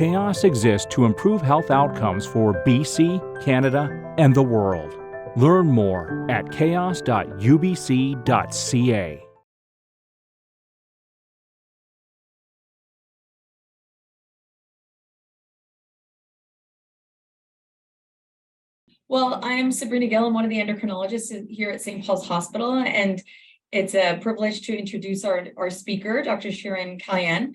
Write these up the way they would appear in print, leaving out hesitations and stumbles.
CHÉOS exists to improve health outcomes for BC, Canada, and the world. Learn more at chaos.ubc.ca. Well, I'm Sabrina Gill. I'm one of the endocrinologists here at St. Paul's Hospital, and it's a privilege to introduce our speaker, Dr. Shirin Kalyan.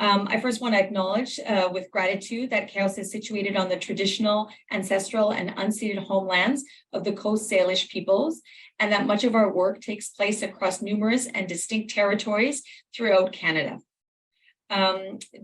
I first want to acknowledge with gratitude that CHÉOS is situated on the traditional, ancestral, and unceded homelands of the Coast Salish peoples, and that much of our work takes place across numerous and distinct territories throughout Canada.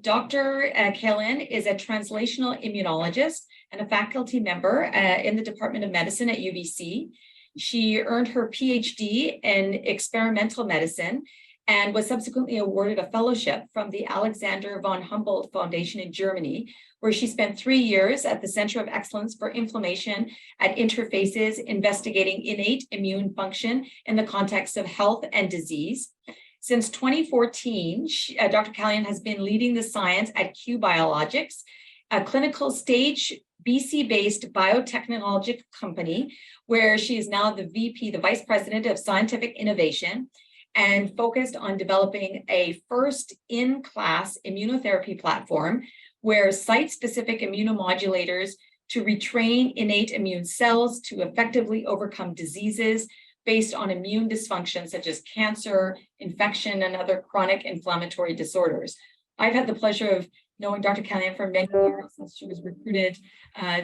Dr. Kalyan is a translational immunologist and a faculty member in the Department of Medicine at UBC. She earned her PhD in experimental medicine and was subsequently awarded a fellowship from the Alexander von Humboldt Foundation in Germany, where she spent 3 years at the Center of Excellence for Inflammation at Interfaces, investigating innate immune function in the context of health and disease. Since 2014, Dr. Kalyan has been leading the science at Q Biologics, a clinical stage BC-based biotechnology company, where she is now the VP, the Vice President of Scientific Innovation, and focused on developing a first-in-class immunotherapy platform where site-specific immunomodulators to retrain innate immune cells to effectively overcome diseases based on immune dysfunction such as cancer, infection, and other chronic inflammatory disorders. I've had the pleasure of knowing Dr. Kalyan for many years since she was recruited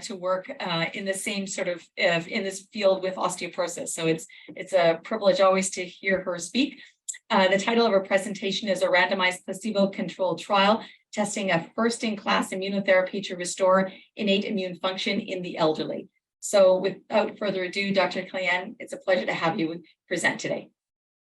to work in the same sort of in this field with osteoporosis. So it's a privilege always to hear her speak. The title of her presentation is a randomized placebo-controlled trial testing a first-in-class immunotherapy to restore innate immune function in the elderly. So without further ado, Dr. Kalyan, it's a pleasure to have you present today.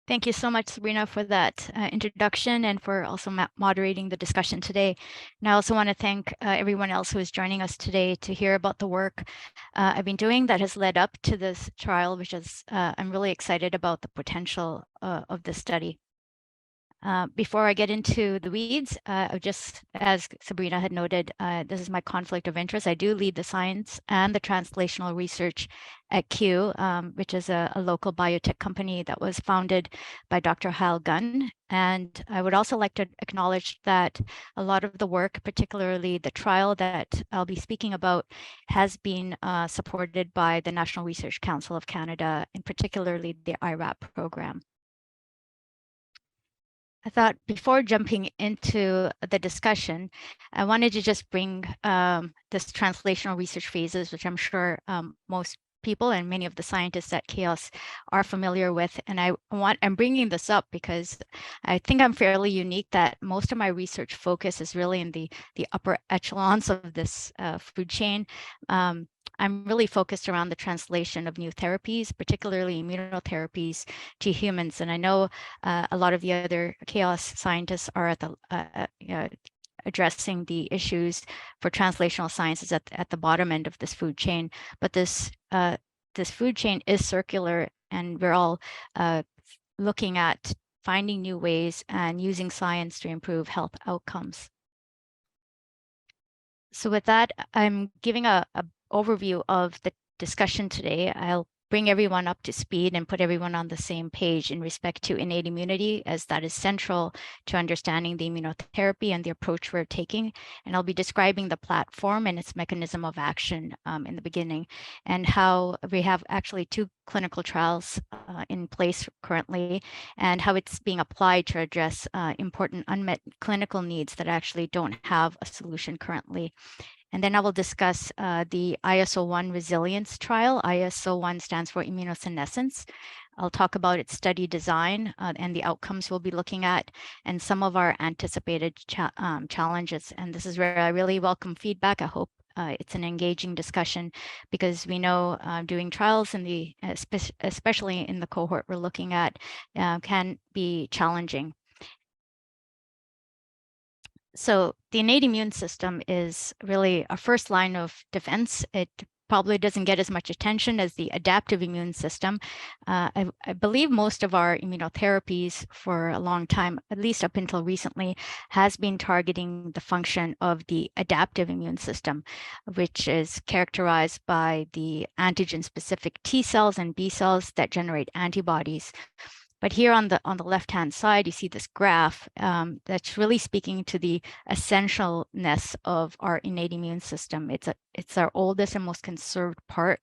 Thank you so much, Sabrina, for that introduction and for also moderating the discussion today. And I also want to thank everyone else who is joining us today to hear about the work I've been doing that has led up to this trial, which is I'm really excited about the potential of this study. Before I get into the weeds, just as Sabrina had noted, this is my conflict of interest. I do lead the science and the translational research at Q, which is a local biotech company that was founded by Dr. Hal Gunn. And I would also like to acknowledge that a lot of the work, particularly the trial that I'll be speaking about, has been supported by the National Research Council of Canada, and particularly the IRAP program. I thought before jumping into the discussion, I wanted to just bring this translational research phases, which I'm sure most people and many of the scientists at CHÉOS are familiar with. And I'm bringing this up because I think I'm fairly unique that most of my research focus is really in the upper echelons of this food chain. I'm really focused around the translation of new therapies, particularly immunotherapies, to humans. And I know a lot of the other CHÉOS scientists are at the addressing the issues for translational sciences at the bottom end of this food chain. But this food chain is circular, and we're all looking at finding new ways and using science to improve health outcomes. So with that, I'm giving a overview of the discussion today. I'll bring everyone up to speed and put everyone on the same page in respect to innate immunity, as that is central to understanding the immunotherapy and the approach we're taking. And I'll be describing the platform and its mechanism of action in the beginning, and how we have actually 2 clinical trials in place currently, and how it's being applied to address important unmet clinical needs that actually don't have a solution currently. And then I will discuss the ISO-1 resilience trial. ISO-1 stands for immunosenescence. I'll talk about its study design and the outcomes we'll be looking at, and some of our anticipated challenges. And this is where I really welcome feedback. I hope it's an engaging discussion, because we know doing trials in the, especially in the cohort we're looking at, can be challenging. So the innate immune system is really a first line of defense. It probably doesn't get as much attention as the adaptive immune system. I believe most of our immunotherapies for a long time, at least up until recently, has been targeting the function of the adaptive immune system, which is characterized by the antigen-specific T cells and B cells that generate antibodies. But here on the left-hand side, you see this graph that's really speaking to the essentialness of our innate immune system. It's our oldest and most conserved part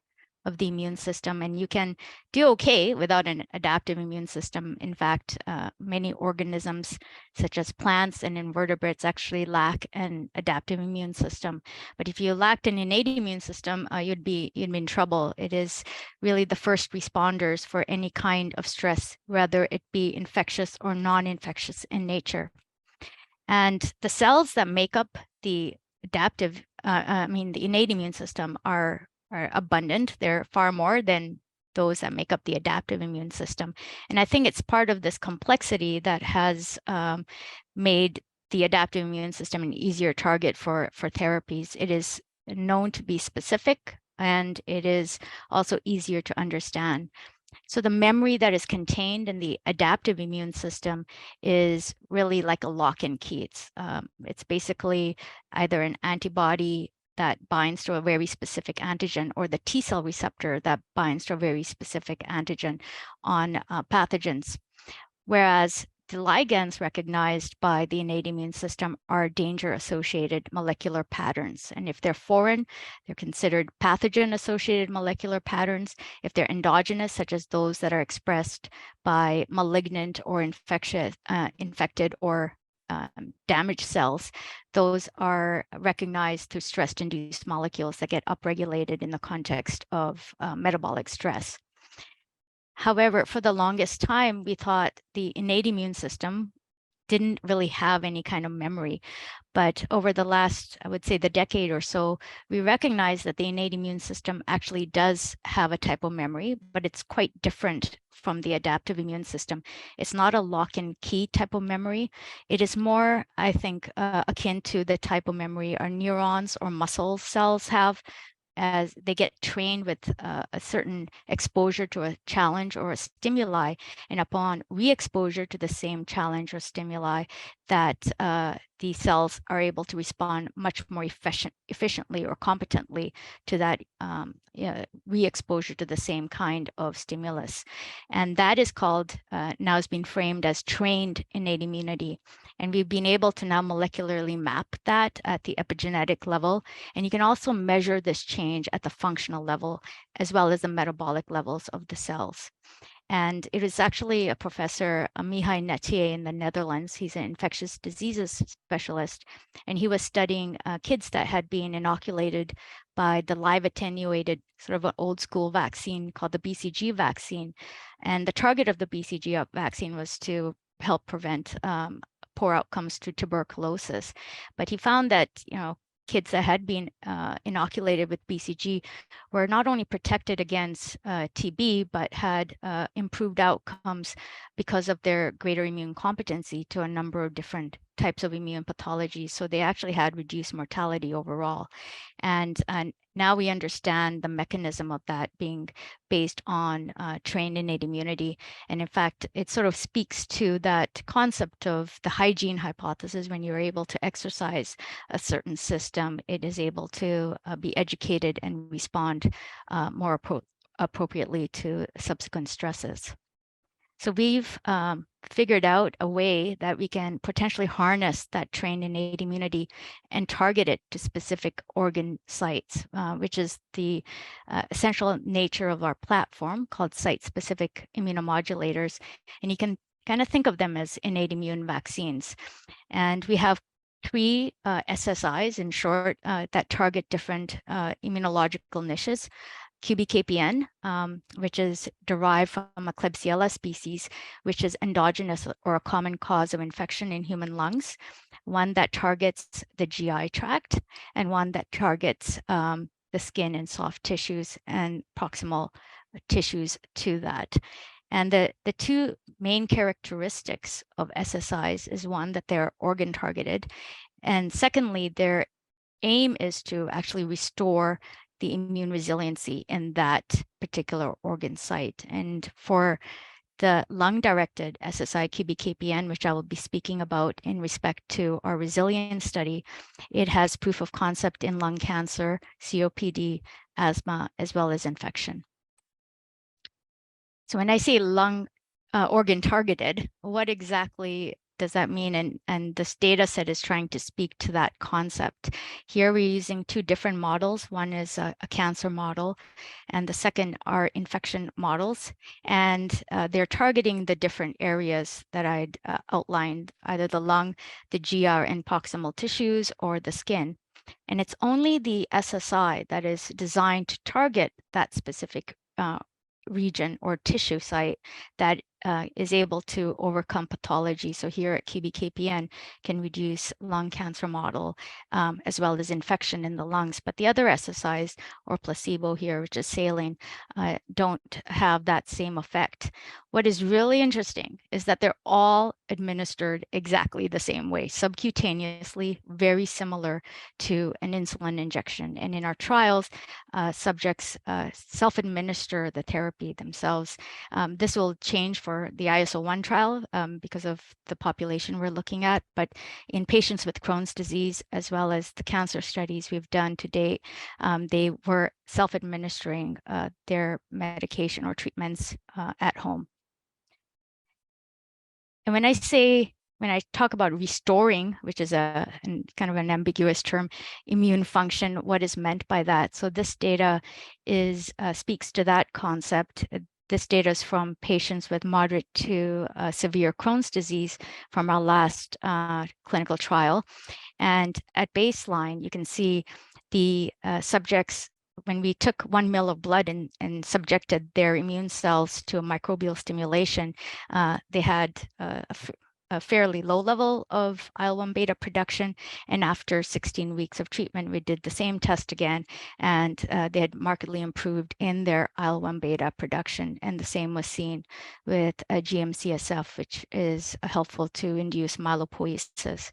of the immune system, and you can do okay without an adaptive immune system. In fact, many organisms, such as plants and invertebrates, actually lack an adaptive immune system. But if you lacked an innate immune system, you'd be in trouble. It is really the first responders for any kind of stress, whether it be infectious or non-infectious in nature. And the cells that make up the the innate immune system are abundant. They're far more than those that make up the adaptive immune system. And I think it's part of this complexity that has made the adaptive immune system an easier target for therapies. It is known to be specific, and it is also easier to understand. So the memory that is contained in the adaptive immune system is really like a lock and key. It's basically either an antibody that binds to a very specific antigen, or the T cell receptor that binds to a very specific antigen on pathogens. Whereas the ligands recognized by the innate immune system are danger-associated molecular patterns. And if they're foreign, they're considered pathogen-associated molecular patterns. If they're endogenous, such as those that are expressed by malignant or infected or damaged cells, those are recognized through stress-induced molecules that get upregulated in the context of metabolic stress. However, for the longest time, we thought the innate immune system didn't really have any kind of memory. But over the last, I would say, the decade or so, we recognize that the innate immune system actually does have a type of memory, but it's quite different from the adaptive immune system. It's not a lock and key type of memory. It is more, I think, akin to the type of memory our neurons or muscle cells have, as they get trained with a certain exposure to a challenge or a stimuli, and upon re-exposure to the same challenge or stimuli, that the cells are able to respond much more efficiently or competently to that re-exposure to the same kind of stimulus. And that is called, now has been framed as trained innate immunity. And we've been able to now molecularly map that at the epigenetic level. And you can also measure this change at the functional level, as well as the metabolic levels of the cells. And it is actually a professor, Mihai Netier in the Netherlands. He's an infectious diseases specialist, and he was studying kids that had been inoculated by the live attenuated, sort of an old school vaccine called the BCG vaccine. And the target of the BCG vaccine was to help prevent poor outcomes to tuberculosis. But he found that, kids that had been inoculated with BCG were not only protected against TB, but had improved outcomes because of their greater immune competency to a number of different types of immune pathologies. So they actually had reduced mortality overall. And now we understand the mechanism of that being based on trained innate immunity. And in fact, it sort of speaks to that concept of the hygiene hypothesis. When you're able to exercise a certain system, it is able to be educated and respond more appropriately to subsequent stresses. So we've figured out a way that we can potentially harness that trained innate immunity and target it to specific organ sites, which is the essential nature of our platform called site-specific immunomodulators. And you can kind of think of them as innate immune vaccines. And we have 3 SSIs, in short, that target different immunological niches. QBKPN, which is derived from a Klebsiella species, which is endogenous or a common cause of infection in human lungs, one that targets the GI tract, and one that targets the skin and soft tissues and proximal tissues to that. And the 2 main characteristics of SSIs is, one, that they're organ targeted, and secondly, their aim is to actually restore the immune resiliency in that particular organ site. And for the lung-directed SSI QBKPN, which I will be speaking about in respect to our resilience study, it has proof of concept in lung cancer, COPD, asthma, as well as infection. So when I say lung organ targeted, what exactly does that mean? And this data set is trying to speak to that concept. Here we're using two different models. One is a cancer model, and the second are infection models. And they're targeting the different areas that I'd outlined, either the lung, the GR and proximal tissues, or the skin. And it's only the SSI that is designed to target that specific region or tissue site that is able to overcome pathology. So here at QBKPN can reduce lung cancer model as well as infection in the lungs. But the other SSIs or placebo here, which is saline, don't have that same effect. What is really interesting is that they're all administered exactly the same way, subcutaneously, very similar to an insulin injection. And in our trials, subjects self-administer the therapy themselves. This will change for the ISO-1 trial because of the population we're looking at, but in patients with Crohn's disease, as well as the cancer studies we've done to date, they were self-administering their medication or treatments at home. And when I talk about restoring, which is kind of an ambiguous term, immune function, what is meant by that? So this data speaks to that concept. This data is from patients with moderate to severe Crohn's disease from our last clinical trial. And at baseline, you can see the subjects, when we took 1 ml of blood and subjected their immune cells to a microbial stimulation, they had a fairly low level of IL-1 beta production. And after 16 weeks of treatment, we did the same test again, and they had markedly improved in their IL-1 beta production. And the same was seen with GM-CSF, which is helpful to induce myelopoiesis.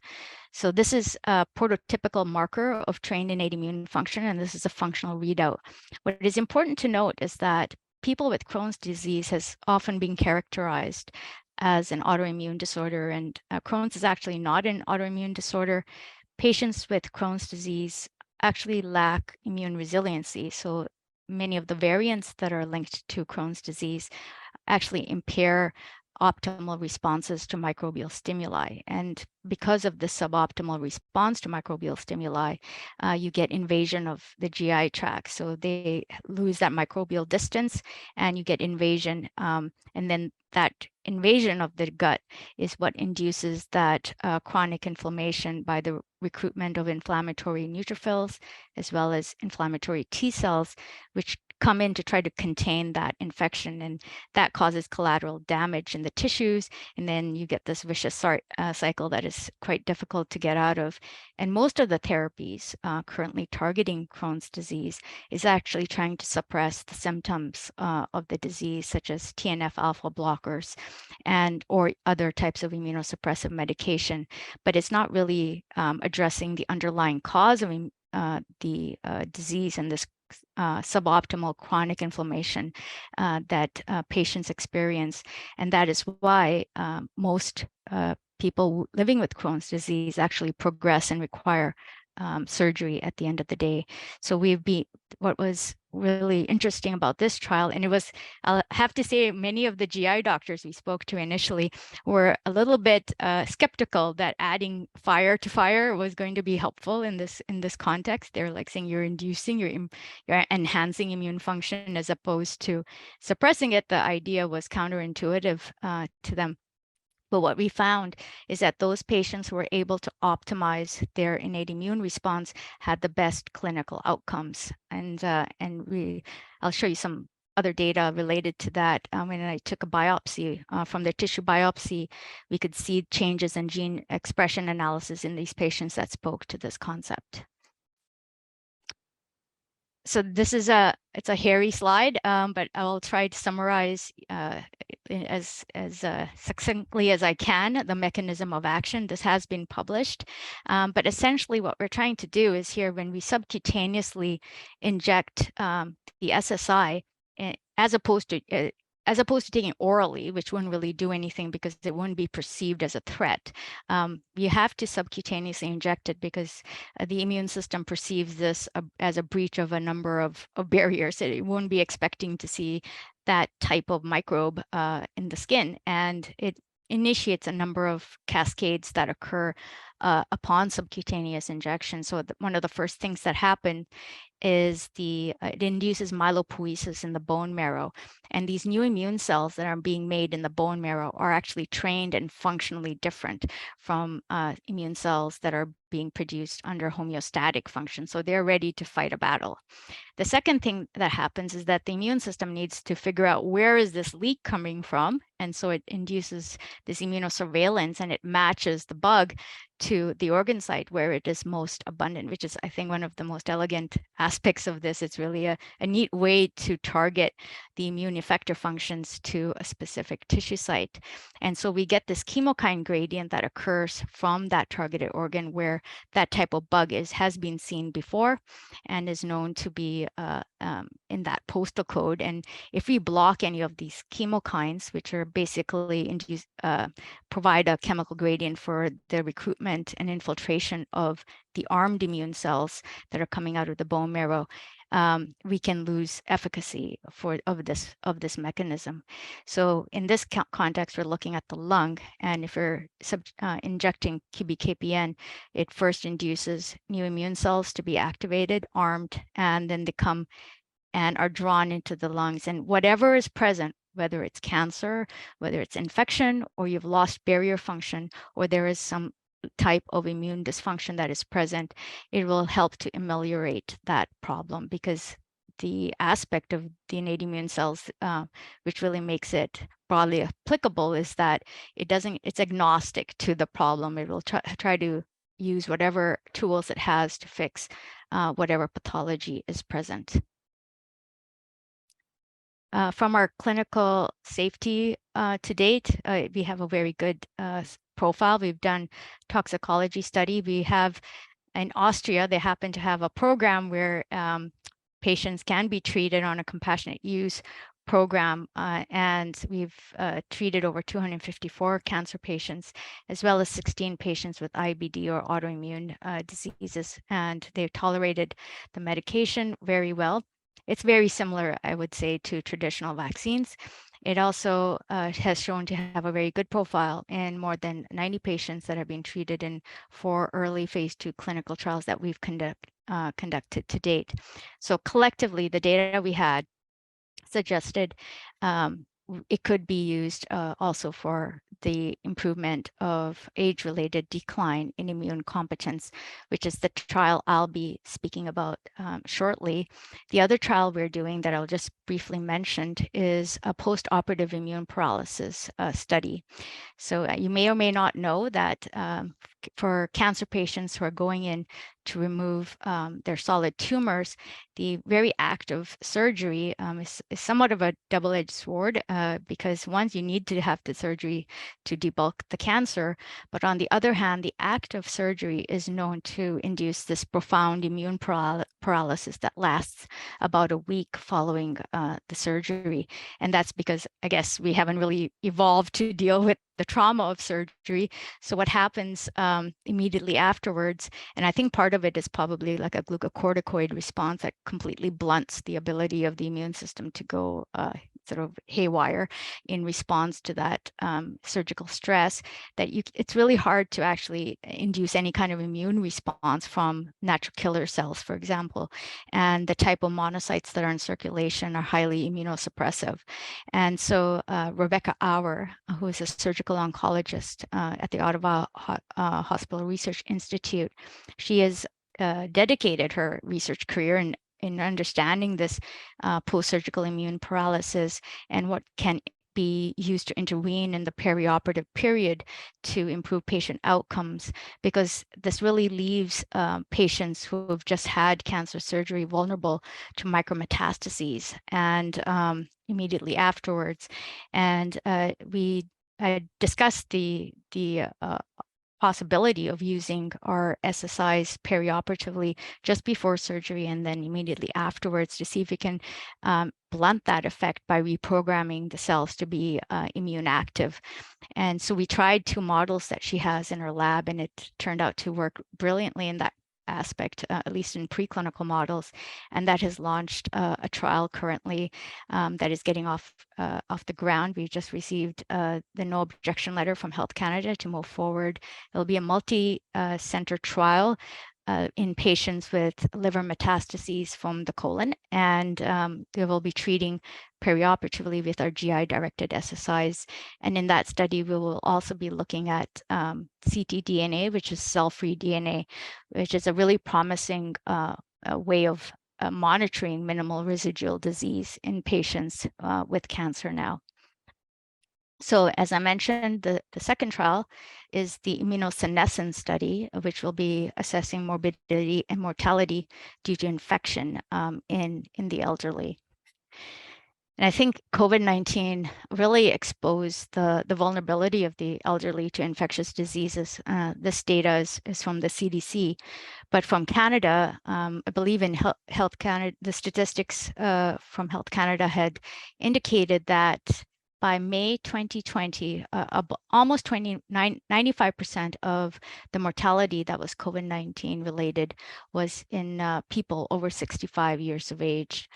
So this is a prototypical marker of trained innate immune function, and this is a functional readout. What is important to note is that people with Crohn's disease has often been characterized as an autoimmune disorder, and Crohn's is actually not an autoimmune disorder. Patients with Crohn's disease actually lack immune resiliency. So many of the variants that are linked to Crohn's disease actually impair optimal responses to microbial stimuli. And because of the suboptimal response to microbial stimuli, you get invasion of the GI tract. So they lose that microbial distance and you get invasion. And then that invasion of the gut is what induces that chronic inflammation by the recruitment of inflammatory neutrophils, as well as inflammatory T cells, which come in to try to contain that infection, and that causes collateral damage in the tissues, and then you get this vicious cycle that is quite difficult to get out of. And most of the therapies currently targeting Crohn's disease is actually trying to suppress the symptoms of the disease, such as TNF alpha blockers or other types of immunosuppressive medication, but it's not really addressing the underlying cause of the disease and this suboptimal chronic inflammation that patients experience. And that is why most people living with Crohn's disease actually progress and require surgery at the end of the day. So what was really interesting about this trial, and I'll have to say, many of the GI doctors we spoke to initially were a little bit skeptical that adding fire to fire was going to be helpful in this context. They're like saying you're enhancing immune function as opposed to suppressing it. The idea was counterintuitive to them. But what we found is that those patients who were able to optimize their innate immune response had the best clinical outcomes. And I'll show you some other data related to that. When I took a biopsy from their tissue biopsy, we could see changes in gene expression analysis in these patients that spoke to this concept. So this is it's a hairy slide, but I will try to summarize as succinctly as I can the mechanism of action. This has been published, but essentially what we're trying to do is here when we subcutaneously inject the SSI, as opposed to taking orally, which wouldn't really do anything because it wouldn't be perceived as a threat. You have to subcutaneously inject it because the immune system perceives this as a breach of a number of barriers. It won't be expecting to see that type of microbe in the skin, and it initiates a number of cascades that occur upon subcutaneous injection. So one of the first things that happen is it induces myelopoiesis in the bone marrow. And these new immune cells that are being made in the bone marrow are actually trained and functionally different from immune cells that are being produced under homeostatic function. So they're ready to fight a battle. The second thing that happens is that the immune system needs to figure out where is this leak coming from. And so it induces this immunosurveillance and it matches the bug to the organ site where it is most abundant, which is, I think, one of the most elegant aspects of this. It's really a neat way to target the immune effector functions to a specific tissue site. And so we get this chemokine gradient that occurs from that targeted organ where that type of bug has been seen before and is known to be in that postal code. And if we block any of these chemokines, which are basically provide a chemical gradient for the recruitment and infiltration of the armed immune cells that are coming out of the bone marrow, we can lose efficacy of this mechanism. So in this context, we're looking at the lung, and if you're injecting QBKPN, it first induces new immune cells to be activated, armed, and then they come and are drawn into the lungs. And whatever is present, whether it's cancer, whether it's infection, or you've lost barrier function, or there is some type of immune dysfunction that is present, it will help to ameliorate that problem, because the aspect of the innate immune cells, which really makes it broadly applicable, is that it's agnostic to the problem. It will try to use whatever tools it has to fix whatever pathology is present. From our clinical safety to date, we have a very good profile. We've done toxicology study. We have in Austria, they happen to have a program where patients can be treated on a compassionate use program, and we've treated over 254 cancer patients, as well as 16 patients with IBD or autoimmune diseases, and they've tolerated the medication very well. It's very similar, I would say, to traditional vaccines. It also has shown to have a very good profile in more than 90 patients that have been treated in 4 early phase 2 clinical trials that we've conducted to date. So collectively, the data we had suggested it could be used also for the improvement of age-related decline in immune competence, which is the trial I'll be speaking about shortly. The other trial we're doing that I'll just briefly mention is a post-operative immune paralysis study. So you may or may not know that for cancer patients who are going in to remove their solid tumors, the very act of surgery is somewhat of a double-edged sword because once you need to have the surgery to debulk the cancer, but on the other hand, the act of surgery is known to induce this profound immune paralysis that lasts about a week following the surgery. And that's because, I guess, we haven't really evolved to deal with the trauma of surgery. So what happens immediately afterwards, and I think part of it is probably like a glucocorticoid response that completely blunts the ability of the immune system to go sort of haywire in response to that surgical stress, that it's really hard to actually induce any kind of immune response from natural killer cells, for example. And the type of monocytes that are in circulation are highly immunosuppressive. And so Rebecca Auer, who is a surgical oncologist at the Ottawa Hospital Research Institute, she has dedicated her research career in understanding this post-surgical immune paralysis and what can be used to intervene in the perioperative period to improve patient outcomes, because this really leaves patients who have just had cancer surgery vulnerable to micrometastases and immediately afterwards. And we discussed the possibility of using our SSIs perioperatively just before surgery and then immediately afterwards to see if we can blunt that effect by reprogramming the cells to be immune active. And so we tried 2 models that she has in her lab, and it turned out to work brilliantly in that aspect, at least in preclinical models, and that has launched a trial currently that is getting off the ground. We just received the no objection letter from Health Canada to move forward. It'll be a multi-center trial in patients with liver metastases from the colon, and we will be treating perioperatively with our GI-directed SSIs. And in that study, we will also be looking at ctDNA, which is cell-free DNA, which is a really promising way of monitoring minimal residual disease in patients with cancer now. So as I mentioned, the second trial is the immunosenescence study, which will be assessing morbidity and mortality due to infection in the elderly. And I think COVID-19 really exposed the vulnerability of the elderly to infectious diseases. This data is from the CDC, but from Canada, I believe in Health Canada, the statistics from Health Canada had indicated that by May 2020, almost 95% of the mortality that was COVID-19 related was in people over 65 years of age.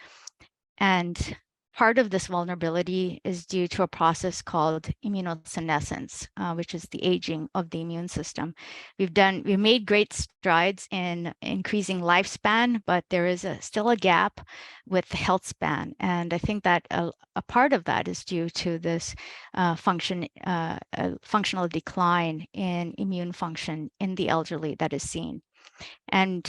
And part of this vulnerability is due to a process called immunosenescence, which is the aging of the immune system. We've made great strides in increasing lifespan, but there is still a gap with the health span. And I think that a part of that is due to this functional decline in immune function in the elderly that is seen. And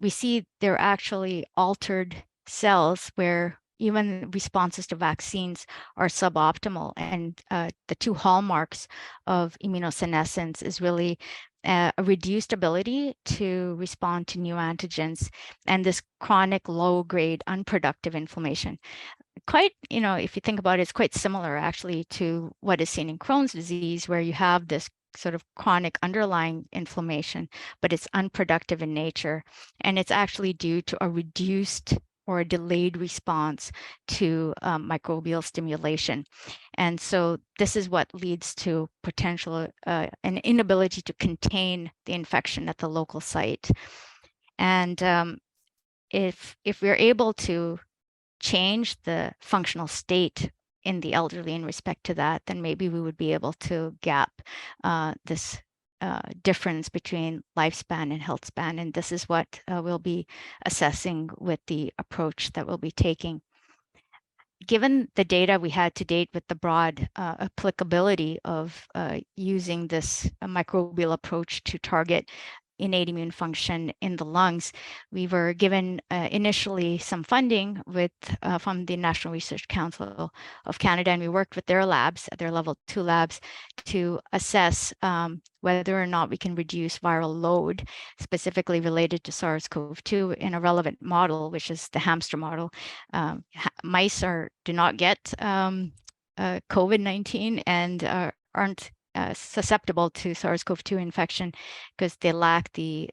we see there are actually altered cells where even responses to vaccines are suboptimal. And the 2 hallmarks of immunosenescence is really a reduced ability to respond to new antigens and this chronic low-grade unproductive inflammation. Quite, if you think about it, it's quite similar actually to what is seen in Crohn's disease, where you have this sort of chronic underlying inflammation, but it's unproductive in nature. And it's actually due to a reduced or a delayed response to microbial stimulation. And so this is what leads to potential an inability to contain the infection at the local site. And if we're able to change the functional state in the elderly in respect to that, then maybe we would be able to gap this difference between lifespan and health span. And this is what we'll be assessing with the approach that we'll be taking. Given the data we had to date with the broad applicability of using this microbial approach to target innate immune function in the lungs, we were given initially some funding from the National Research Council of Canada, and we worked with their labs, their level 2 labs, to assess whether or not we can reduce viral load specifically related to SARS-CoV-2 in a relevant model, which is the hamster model. Mice do not get COVID-19 and aren't susceptible to SARS-CoV-2 infection because they lack the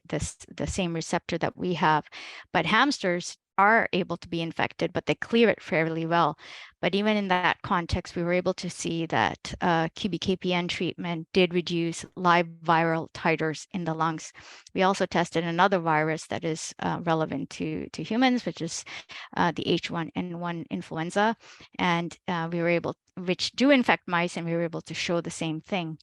same receptor that we have. But hamsters are able to be infected, but they clear it fairly well. But even in that context, we were able to see that QBKPN treatment did reduce live viral titers in the lungs. We also tested another virus that is relevant to humans, which is the H1N1 influenza, and which do infect mice, and we were able to show the same thing.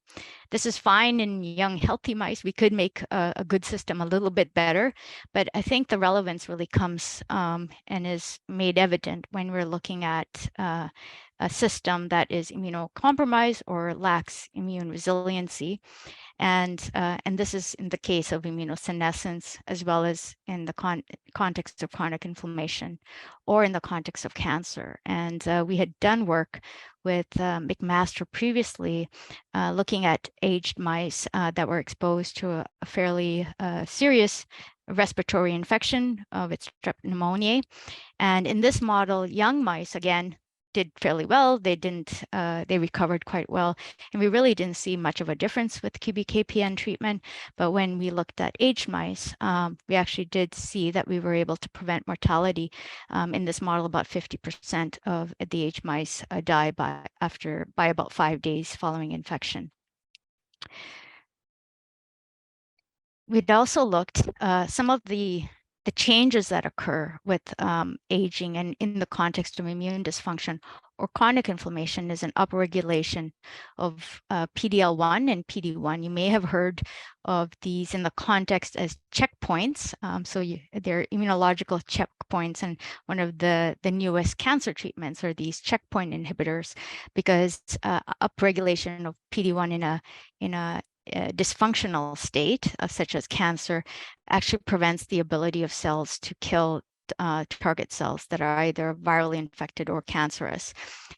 This is fine in young, healthy mice. We could make a good system a little bit better, but I think the relevance really comes and is made evident when we're looking at a system that is immunocompromised or lacks immune resiliency. And this is in the case of immunosenescence, as well as in the context of chronic inflammation, or in the context of cancer. And we had done work with McMaster previously, looking at aged mice that were exposed to a fairly serious respiratory infection of its strep pneumoniae. And in this model, young mice, again, did fairly well. They recovered quite well. And we really didn't see much of a difference with QBKPN treatment. But when we looked at aged mice, we actually did see that we were able to prevent mortality. In this model, about 50% of the aged mice die by about 5 days following infection. We'd also looked some of the changes that occur with aging and in the context of immune dysfunction or chronic inflammation is an upregulation of PD-L1 and PD-1. You may have heard of these in the context as checkpoints. They're immunological checkpoints, and one of the newest cancer treatments are these checkpoint inhibitors, because upregulation of PD-1 in a dysfunctional state, such as cancer, actually prevents the ability of cells to kill target cells that are either virally infected or cancerous.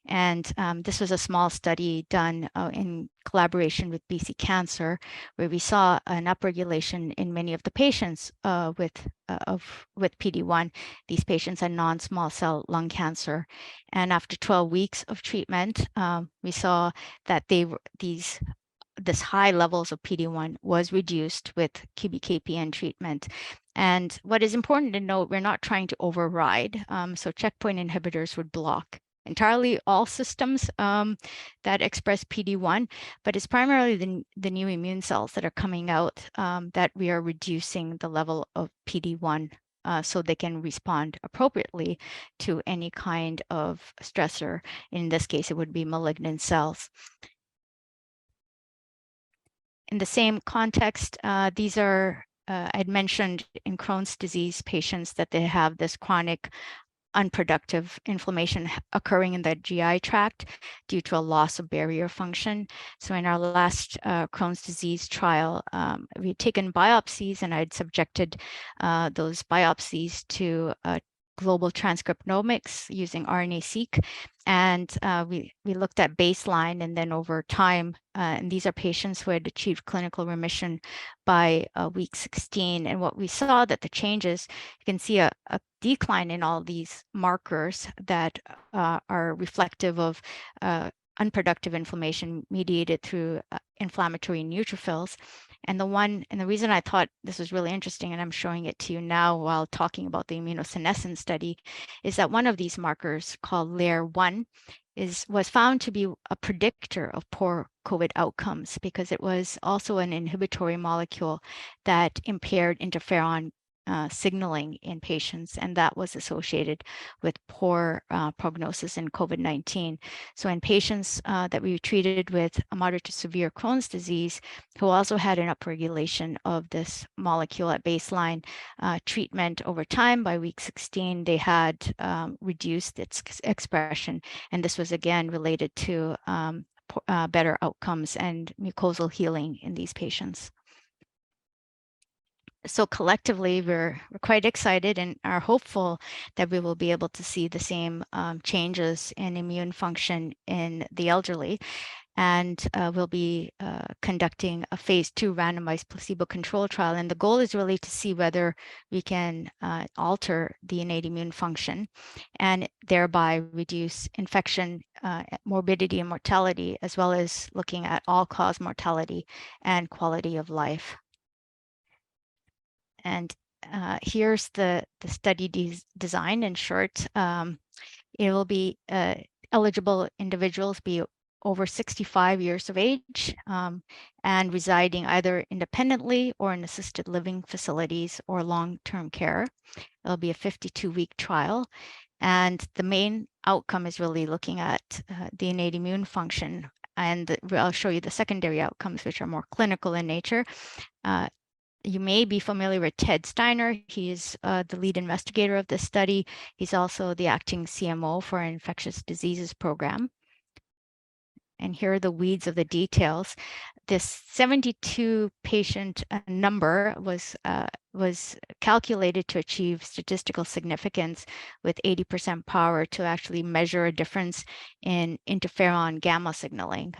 And this was a small study done in collaboration with BC Cancer, where we saw an upregulation in many of the patients with PD-1. These patients had non-small cell lung cancer, and after 12 weeks of treatment, we saw that this high levels of PD-1 was reduced with QBKPN treatment. And what is important to note, we're not trying to override. So checkpoint inhibitors would block entirely all systems that express PD-1, but it's primarily the new immune cells that are coming out that we are reducing the level of PD-1 so they can respond appropriately to any kind of stressor. In this case, it would be malignant cells. In the same context, these are, I'd mentioned in Crohn's disease patients that they have this chronic unproductive inflammation occurring in the GI tract due to a loss of barrier function. So in our last Crohn's disease trial, we had taken biopsies, and I'd subjected those biopsies to global transcriptomics using RNA-seq. And we looked at baseline and then over time, and these are patients who had achieved clinical remission by week 16. And what we saw that the changes, you can see a decline in all these markers that are reflective of unproductive inflammation mediated through inflammatory neutrophils. And the reason I thought this was really interesting, and I'm showing it to you now while talking about the immunosenescence study, is that one of these markers, called LAIR1, was found to be a predictor of poor COVID outcomes, because it was also an inhibitory molecule that impaired interferon signaling in patients, and that was associated with poor prognosis in COVID-19. So in patients that we treated with a moderate to severe Crohn's disease, who also had an upregulation of this molecule at baseline, treatment over time by week 16, they had reduced its expression, and this was again related to better outcomes and mucosal healing in these patients. So collectively, we're quite excited and are hopeful that we will be able to see the same changes in immune function in the elderly. And we'll be conducting a phase 2 randomized placebo-controlled trial. And the goal is really to see whether we can alter the innate immune function and thereby reduce infection, morbidity, and mortality, as well as looking at all-cause mortality and quality of life. And here's the study design in short. It will be eligible individuals be over 65 years of age and residing either independently or in assisted living facilities or long-term care. It'll be a 52-week trial. And the main outcome is really looking at the innate immune function. And I'll show you the secondary outcomes, which are more clinical in nature. You may be familiar with Ted Steiner. He is the lead investigator of this study. He's also the acting CMO for our infectious diseases program. And here are the weeds of the details. this 72 patient number was calculated to achieve statistical significance with 80% power to actually measure a difference in interferon gamma signaling,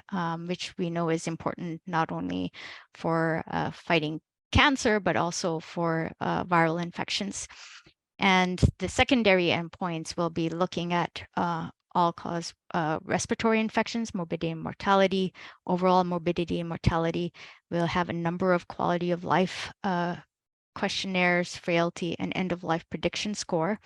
which we know is important not only for fighting cancer, but also for viral infections. And the secondary endpoints will be looking at all-cause respiratory infections, morbidity and mortality, overall morbidity and mortality. We'll have a number of quality of life questionnaires, frailty, and end-of-life prediction score.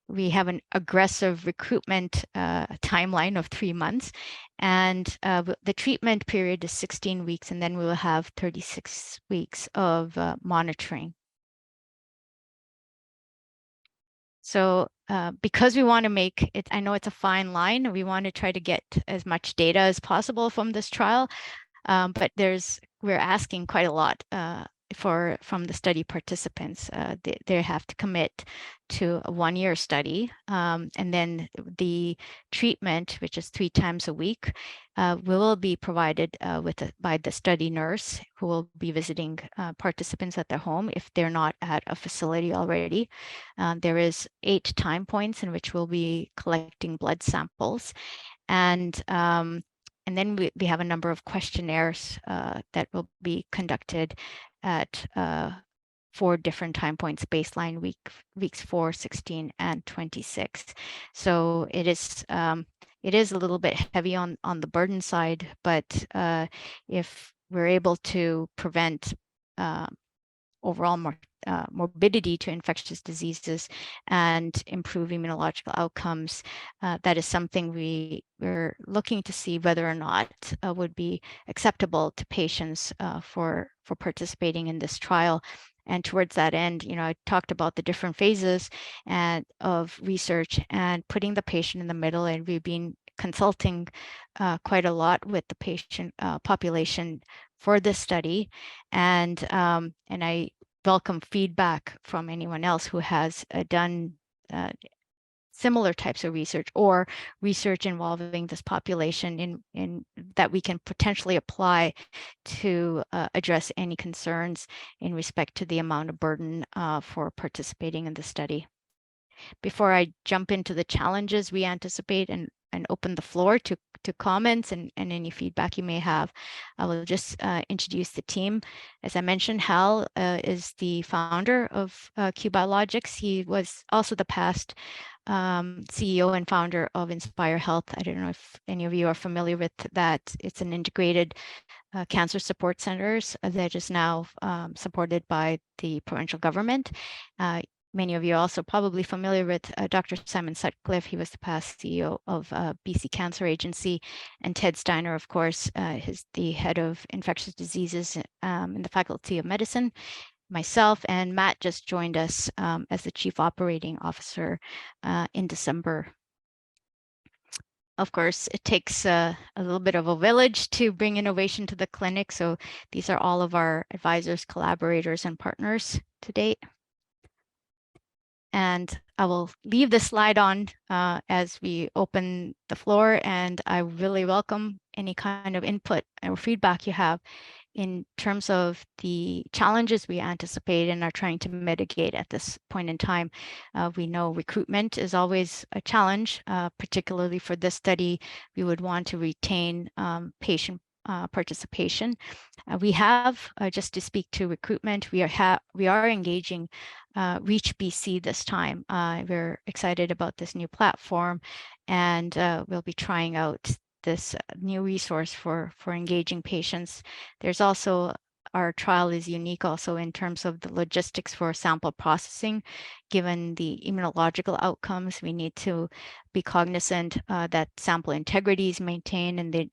We have an aggressive recruitment timeline of 3 months, and the treatment period is 16 weeks, and then we will have 36 weeks of monitoring. So because we want to make it, I know it's a fine line, we want to try to get as much data as possible from this trial, but we're asking quite a lot from the study participants. They have to commit to a 1-year study, and then the treatment, which is 3 times a week, will be provided by the study nurse, who will be visiting participants at their home if they're not at a facility already. There is 8 time points in which we'll be collecting blood samples, and then we have a number of questionnaires that will be conducted at 4 different time points: baseline, weeks 4, 16, and 26. So it is a little bit heavy on the burden side, but if we're able to prevent overall morbidity to infectious diseases and improve immunological outcomes, that is something we're looking to see whether or not would be acceptable to patients for participating in this trial. And towards that end, I talked about the different phases of research and putting the patient in the middle, and we've been consulting quite a lot with the patient population for this study, and I welcome feedback from anyone else who has done similar types of research or research involving this population in that we can potentially apply to address any concerns in respect to the amount of burden for participating in the study. Before I jump into the challenges we anticipate and open the floor to comments and any feedback you may have, I will just introduce the team. As I mentioned, Hal is the founder of Q Biologics. He was also the past CEO and founder of Inspire Health. I don't know if any of you are familiar with that. It's an integrated cancer support centers that is now supported by the provincial government. Many of you are also probably familiar with Dr. Simon Sutcliffe. He was the past CEO of BC Cancer Agency, and Ted Steiner, of course, is the head of infectious diseases in the Faculty of Medicine. Myself and Matt just joined us as the Chief Operating Officer in December. Of course, it takes a little bit of a village to bring innovation to the clinic. So these are all of our advisors, collaborators, and partners to date. And I will leave the slide on as we open the floor, and I really welcome any kind of input or feedback you have in terms of the challenges we anticipate and are trying to mitigate at this point in time. We know recruitment is always a challenge, particularly for this study. We would want to retain patient participation. We have, just to speak to recruitment, we are engaging Reach BC this time. We're excited about this new platform, and we'll be trying out this new resource for engaging patients. There's also, our trial is unique also in terms of the logistics for sample processing. Given the immunological outcomes, we need to be cognizant that sample integrity is maintained and they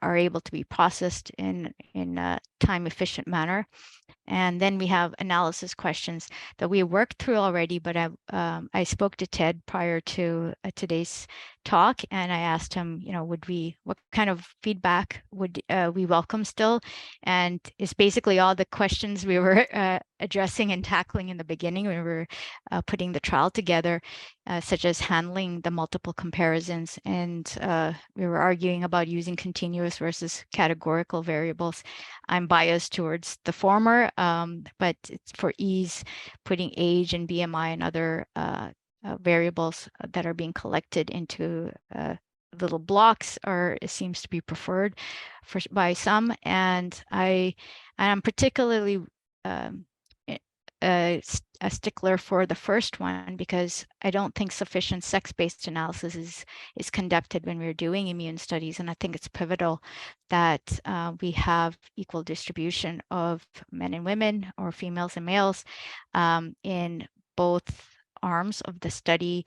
are able to be processed in a time-efficient manner. And then we have analysis questions that we worked through already, but I spoke to Ted prior to today's talk, and I asked him, what kind of feedback would we welcome still? And it's basically all the questions we were addressing and tackling in the beginning when we were putting the trial together, such as handling the multiple comparisons. And we were arguing about using continuous versus categorical variables. I'm biased towards the former, but it's for ease, putting age and BMI and other variables that are being collected into little blocks it seems to be preferred by some. And I'm particularly a stickler for the first one, because I don't think sufficient sex-based analysis is conducted when we're doing immune studies. And I think it's pivotal that we have equal distribution of men and women, or females and males, in both arms of the study,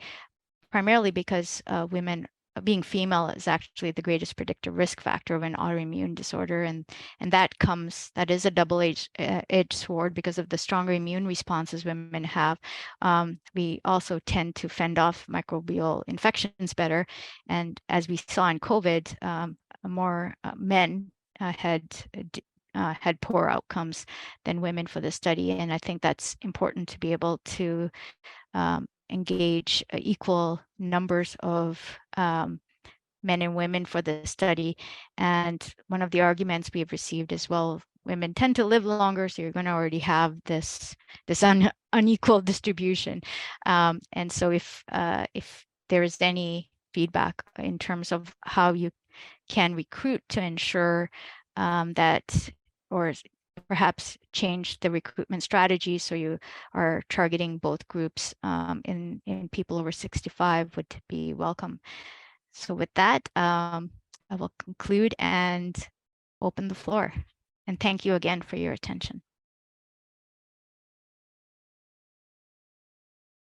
primarily because women being female is actually the greatest predictive risk factor of an autoimmune disorder, and that is a double-edged sword because of the stronger immune responses women have. We also tend to fend off microbial infections better, and as we saw in COVID, more men had poor outcomes than women for the study, and I think that's important to be able to engage equal numbers of men and women for the study. And one of the arguments we have received is, well, women tend to live longer, so you're going to already have this unequal distribution. And so if there is any feedback in terms of how you can recruit to ensure that, or perhaps change the recruitment strategy so you are targeting both groups in people over 65, would be welcome. So with that, I will conclude and open the floor. And thank you again for your attention.